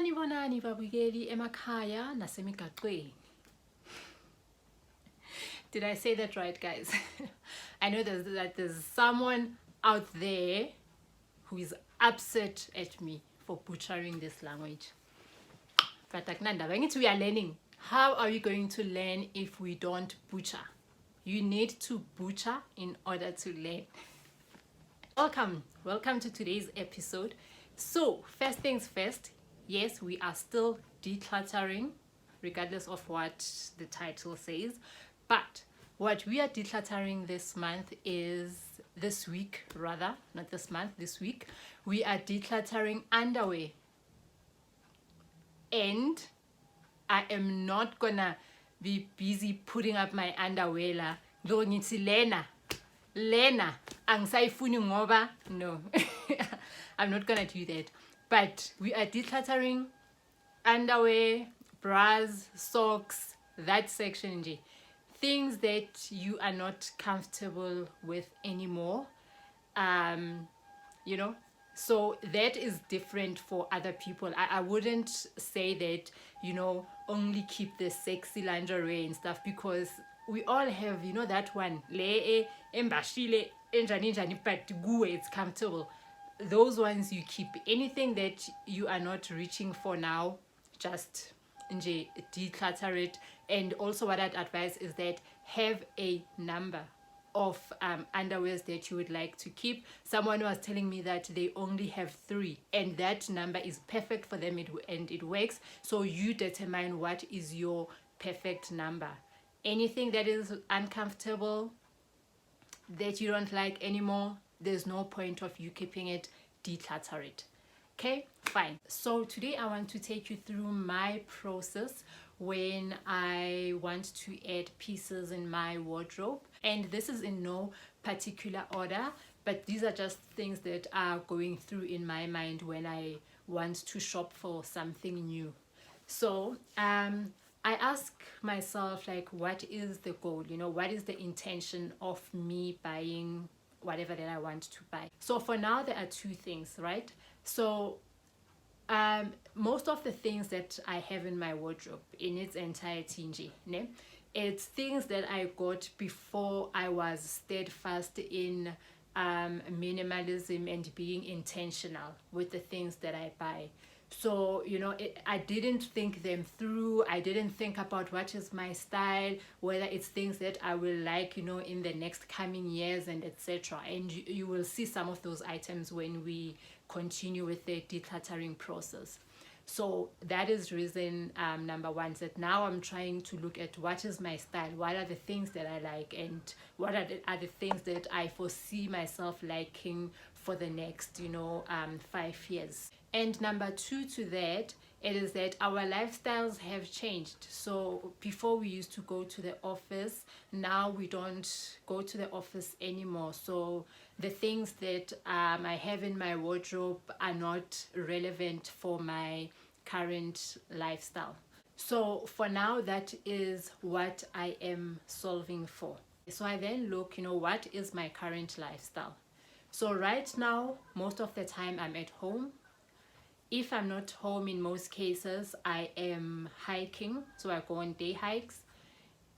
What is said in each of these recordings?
Sanibonani babukeli emakhaya nasemigaqweni. Did I say that right, guys? I know there's someone out there who is upset at me for butchering this language. But we are learning. How are we going to learn if we don't butcher? You need to butcher in order to learn. Welcome to today's episode. So first things first, yes, we are still decluttering regardless of what the title says, but what we are decluttering this week, we are decluttering underwear. And I am not gonna be busy putting up my underwear la lo ngithi Lena angisayifuni ngoba no. I'm not gonna do that. But we are decluttering underwear, bras, socks, that section nje. Things that you are not comfortable with anymore. So that is different for other people. I wouldn't say that, only keep the sexy lingerie and stuff, because we all have, that one, le embashile enjani, but it's comfortable. Those ones you keep. Anything that you are not reaching for now, just declutter it. And also what I'd advise is that have a number of underwears that you would like to keep. Someone was telling me that they only have 3, and that number is perfect for them, and it works. So you determine what is your perfect number. Anything that is uncomfortable, that you don't like anymore, there's no point of you keeping it. Declutter it. Okay, fine. So today I want to take you through my process when I want to add pieces in my wardrobe. And this is in no particular order, but these are just things that are going through in my mind when I want to shop for something new. So I ask myself, what is the goal? What is the intention of me buying whatever that I want to buy? So for now, there are 2 things, right? So most of the things that I have in my wardrobe in its entirety, it's things that I got before I was steadfast in minimalism and being intentional with the things that I buy. So, I didn't think them through. I didn't think about what is my style, whether it's things that I will like, in the next coming years and etc. And you will see some of those items when we continue with the decluttering process. So that is reason number 1, that now I'm trying to look at what is my style, what are the things that I like, and what are the things that I foresee myself liking for the next 5 years. And number 2 to that, it is that our lifestyles have changed. So before we used to go to the office, now we don't go to the office anymore. So the things that I have in my wardrobe are not relevant for my current lifestyle. So for now, that is what I am solving for. So I then look, what is my current lifestyle? So right now, most of the time I'm at home. If I'm not home, in most cases, I am hiking. So I go on day hikes.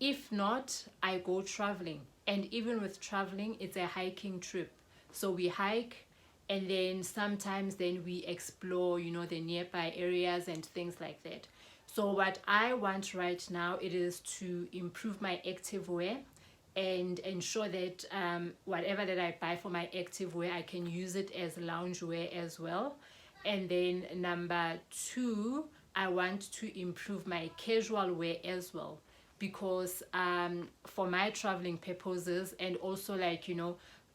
If not, I go traveling. And even with traveling, it's a hiking trip. So we hike, and then sometimes we explore, the nearby areas and things like that. So what I want right now, it is to improve my active wear and ensure that whatever that I buy for my active wear, I can use it as lounge wear as well. And then number 2, I want to improve my casual wear as well, because for my traveling purposes, and also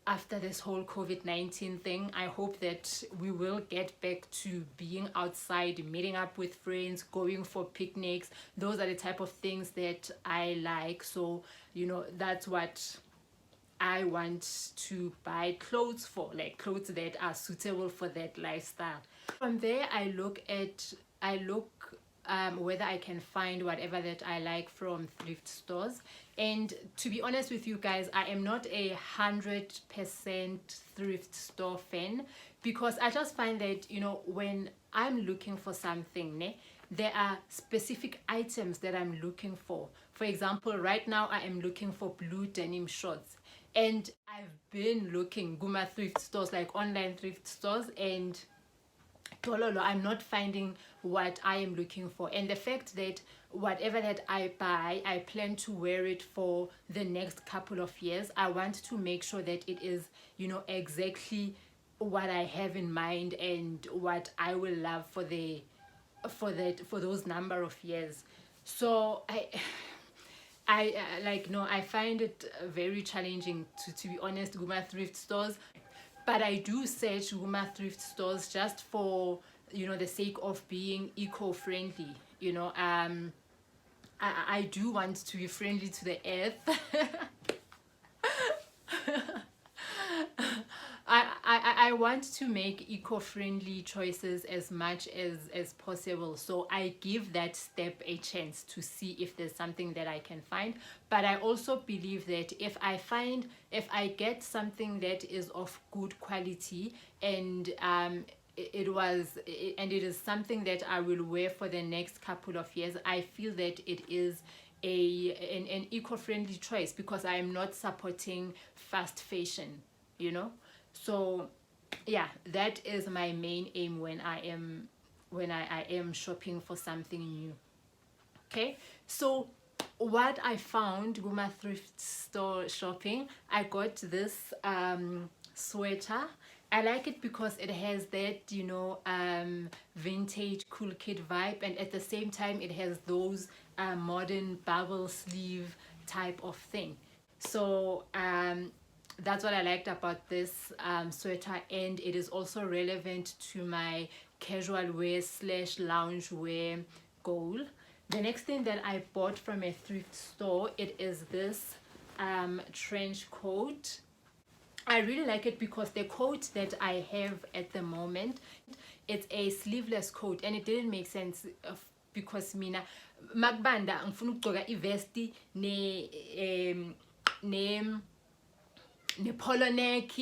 after this whole COVID-19 thing, I hope that we will get back to being outside, meeting up with friends, going for picnics. Those are the type of things that I like. So that's what I want to buy clothes for, clothes that are suitable for that lifestyle. From there, I look whether I can find whatever that I like from thrift stores. And to be honest with you guys, I am not 100% thrift store fan, because I just find that when I'm looking for something, ne, there are specific items that I'm looking for. For example, right now I am looking for blue denim shorts, and I've been looking Guma thrift stores, like online thrift stores, and Tololo, I'm not finding what I am looking for. And the fact that whatever that I buy, I plan to wear it for the next couple of years. I want to make sure that it is, you know, exactly what I have in mind and what I will love for those number of years. So I find it very challenging to be honest, Guma thrift stores. But I do search Guma thrift stores just for, you know, the sake of being eco-friendly. You know, I do want to be friendly to the earth. I want to make eco-friendly choices as much as possible, so I give that step a chance to see if there's something that I can find. But I also believe that if I get something that is of good quality, and it is something that I will wear for the next couple of years, I feel that it is an eco-friendly choice, because I am not supporting fast fashion, you know. So yeah, that is my main aim when I am shopping for something new. Okay, so what I found Guma thrift store shopping, I got this sweater. I like it because it has that, you know, vintage cool kid vibe, and at the same time it has those modern bubble sleeve type of thing. So that's what I liked about this sweater, and it is also relevant to my casual wear / lounge wear goal. The next thing that I bought from a thrift store, it is this trench coat. I really like it because the coat that I have at the moment, it's a sleeveless coat, and it didn't make sense because mina makubanda ngifuna ukugcoka ivesti ne polo neck,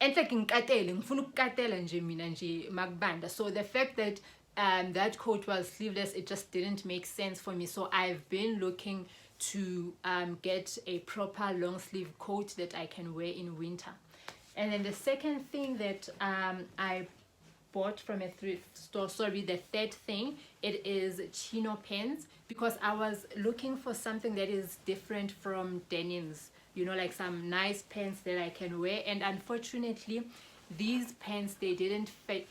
enhle ngikatele, ngifuna ukukatela nje mina nje makubanda. So the fact that that coat was sleeveless, it just didn't make sense for me. So I've been looking to get a proper long sleeve coat that I can wear in winter. And then the second thing that I bought from a thrift store, the third thing, it is chino pants, because I was looking for something that is different from denims, you know, like some nice pants that I can wear. And unfortunately, these pants, they didn't fit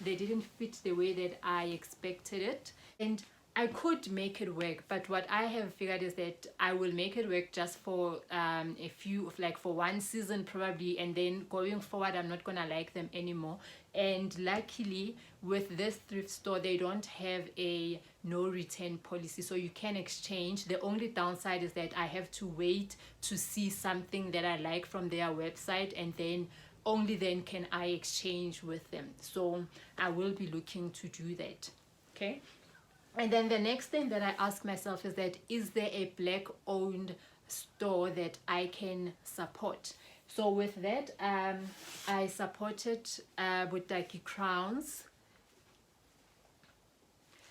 the way that I expected it, and I could make it work. But what I have figured is that I will make it work just for a few, like for one season probably, and then going forward I'm not gonna like them anymore. And luckily with this thrift store, they don't have a no return policy, so you can exchange. The only downside is that I have to wait to see something that I like from their website, and then only then can I exchange with them. So I will be looking to do that. Okay. And then the next thing that I ask myself is that, is there a black owned store that I can support? So with that, I supported Butaki Crowns.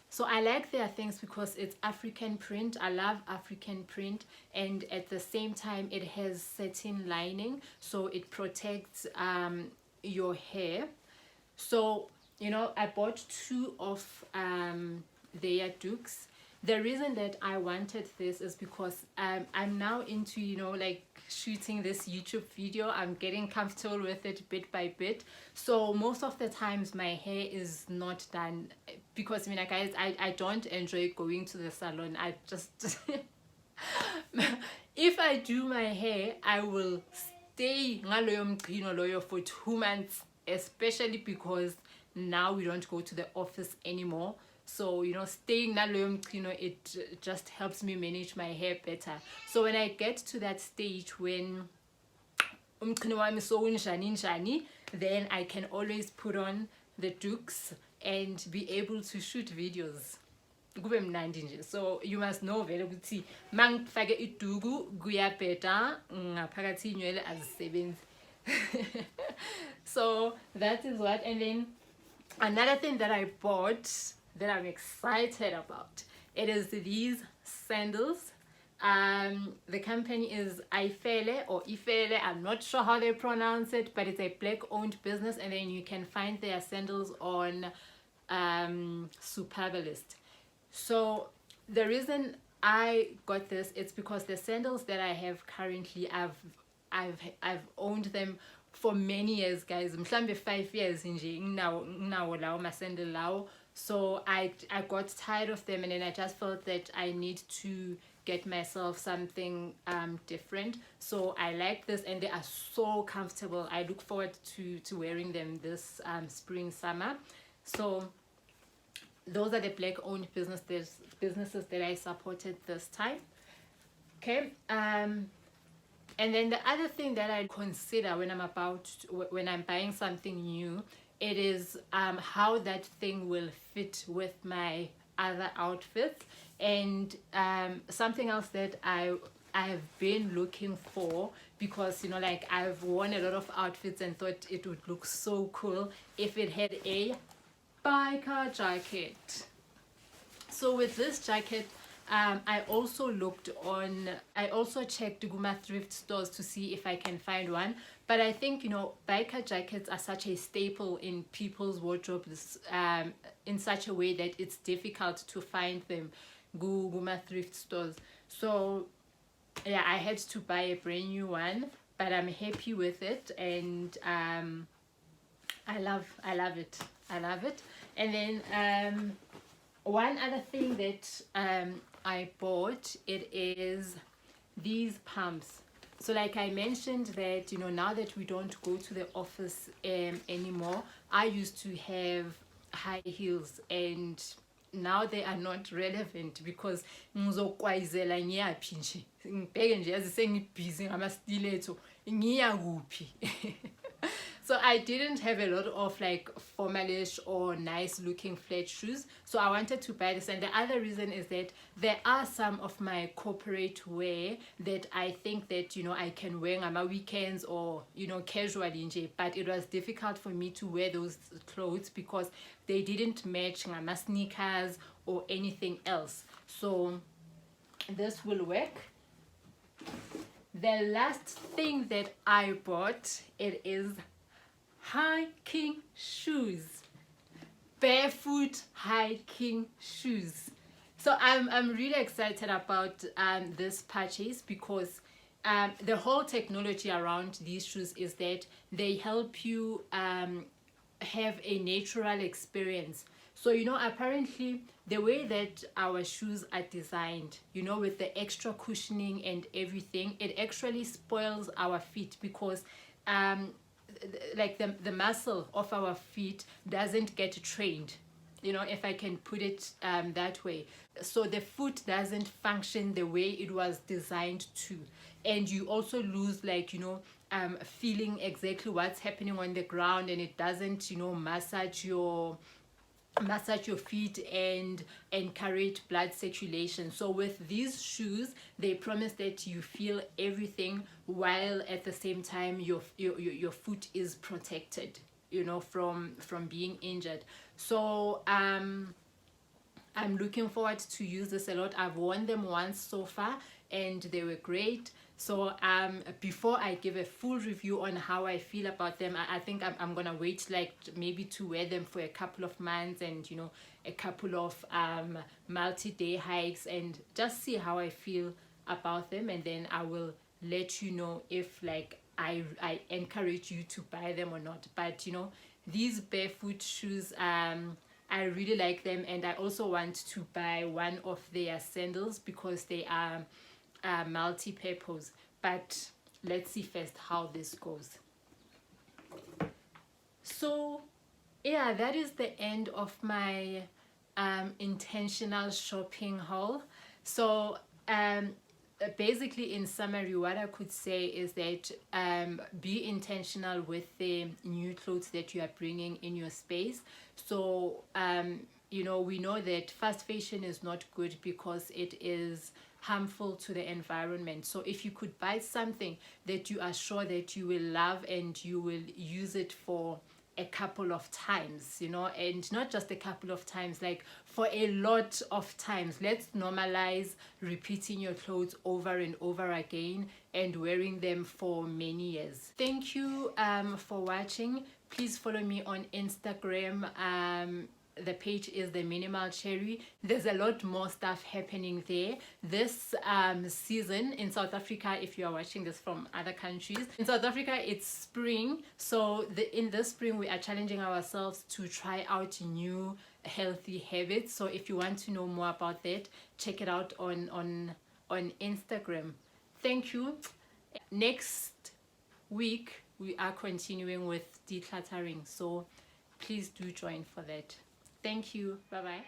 So I like their things because it's African print. I love African print, and at the same time it has satin lining, so it protects your hair. So, you know, I bought 2 of their dukes. The reason that I wanted this is because I'm now into, you know, like shooting this YouTube video. I'm getting comfortable with it bit by bit. So most of the times my hair is not done, because I mean, guys, I don't enjoy going to the salon. I just if I do my hair, I will stay for 2 months, especially because now we don't go to the office anymore. So, you know, staying it just helps me manage my hair better. So when I get to that stage when then I can always put on the dukes and be able to shoot videos. So you must know very ukuthi mangifake iduku kuyabheda ngaphakathi inywele azisebenzi. So that is what. And then Another thing that I bought that I'm excited about, it is these sandals. The company is Ifele or Ifele, I'm not sure how they pronounce it, but it's a black owned business, and then you can find their sandals on Superbalist. So the reason I got this, it's because the sandals that I have currently, I've owned them for many years, guys. Mhlambe 5 years nje nginawo lawo masandal lawo. So I got tired of them, and then I just felt that I need to get myself something different. So I like this, and they are so comfortable. I look forward to wearing them this spring summer. So those are the black owned businesses that I supported this time. Okay. And then the other thing that I consider when I'm buying something new, it is how that thing will fit with my other outfits. And something else that I've been looking for, because like I've worn a lot of outfits and thought it would look so cool if it had a biker jacket. So with this jacket, I also checked Guma thrift stores to see if I can find one. But I think, biker jackets are such a staple in people's wardrobes in such a way that it's difficult to find them Guma thrift stores. So yeah, I had to buy a brand new one, but I'm happy with it, and I love it. And then one other thing that I bought, it is these pumps. So like I mentioned that, now that we don't go to the office anymore, I used to have high heels, and now they are not relevant because ngizokwayizela ngiyaphi nje, ngibheke nje yazi sengibhizi ngama-stiletto, ngiya kuphi. So I didn't have a lot of like formalish or nice looking flat shoes, so I wanted to buy this. And the other reason is that there are some of my corporate wear that I think that I can wear on my weekends or casually nje, but it was difficult for me to wear those clothes because they didn't match my sneakers or anything else. So this will work. The last thing that I bought, it is hiking shoes, barefoot hiking shoes. So I'm really excited about this purchase because the whole technology around these shoes is that they help you have a natural experience. So apparently the way that our shoes are designed, with the extra cushioning and everything, it actually spoils our feet because like the muscle of our feet doesn't get trained, if I can put it that way. So the foot doesn't function the way it was designed to, and you also lose like feeling exactly what's happening on the ground, and it doesn't massage your feet and encourage blood circulation. So with these shoes, they promise that you feel everything while at the same time your foot is protected, from being injured. So I'm looking forward to use this a lot. I've worn them once so far and they were great. So before I give a full review on how I feel about them, I think I'm gonna wait like maybe to wear them for a couple of months and a couple of multi-day hikes and just see how I feel about them, and then I will let you know if like I encourage you to buy them or not. But these barefoot shoes, I really like them, and I also want to buy one of their sandals because they are multi-purpose. But let's see first how this goes. So yeah, that is the end of my intentional shopping haul. So basically, in summary, what I could say is that be intentional with the new clothes that you are bringing in your space. So we know that fast fashion is not good because it is harmful to the environment. So if you could buy something that you are sure that you will love and you will use it for a couple of times, you know, and not just a couple of times, like for a lot of times. Let's normalize repeating your clothes over and over again and wearing them for many years. Thank you for watching. Please follow me on Instagram. The page is The Minimal Cherry. There's a lot more stuff happening there this season in South Africa. If you are watching this from other countries, in South Africa it's spring, so in this spring we are challenging ourselves to try out new healthy habits. So if you want to know more about that, check it out on Instagram. Thank you. Next week we are continuing with decluttering, so please do join for that. Thank you. Bye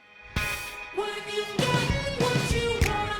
bye.